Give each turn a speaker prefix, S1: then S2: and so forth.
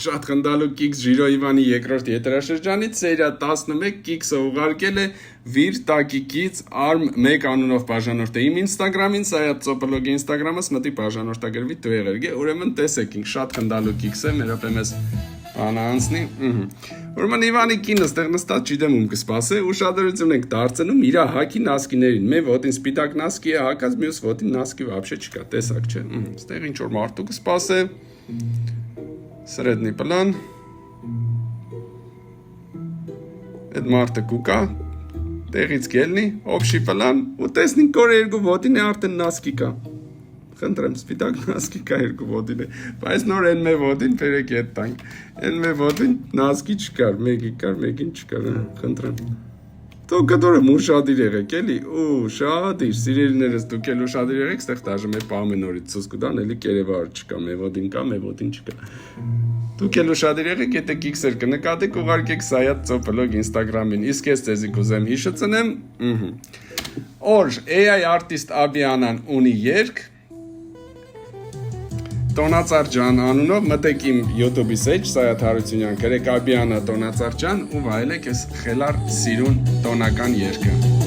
S1: Շատ խնդալու Կիքս Ժիրո Իվանի երկրորդ եթերաշրջանից սերիա 11 Կիքսը ուղարկել է Վիր տակիկից ARM 1 անունով բաժանորդը իմ Instagram-ին, սա է Ծոպոլոգի Instagram-ս, մտի բաժանորդագրվի դուեղերգե, ուրեմն տեսեք ինք շատ խնդալու Կիքս է, մեր ապեմես անանցնի, ուրեմն Իվանի կինը ստեղ նստած չիդեմ ում կսպասե, ուշադրություն ենք դարձնում իրա հակի նասկիներին, մե ոտին սպիտակ նասկի է հակած, մյուս ոտին նասկի վաբշե չկա, տեսակ չէ, ստեղ ինչ-որ մարդու կսպասե, Սրեդնի պլան, այդ մարդը կուկա, տեղից գելնի, օբշի պլան, ու տեսնին կոր երկու ոտին է արդեն նասկի կա, խնդրեմ սպիտակ նասկի կա երկու ոտին է, բայց նոր են մե ոտին պերեք ետ տանք, են մե ոտին նասկի չկար, մեկին չկար, խնդրեմ, դուք կտորը մուր շադիր եղեք էլի, ու շադիր, սիրելիներս դուք էլ ու շադիր եղեք, ստեղ տաժմ է պամը նորից սուս կուդան, էլի կերևար չկա, մե ոտին չկա, դուք էլ ու շադիր եղեք, եթե կիքսեր կնկատեք, ուղարկեք Սայաթ Ծոպոլոգ Instagram-ին, իսկ ես ձեզի կուզեմ հիշը ծնեմ, օր AI artist Աբիանան ունի երգ, Տոնածար ջան անունով մտեք իմ YouTube-ի սեջ Սայաթ Հարությունյան գրեք Աբիանա Տոնածար ջան ու վայելեք այս խելար սիրուն տոնական երգը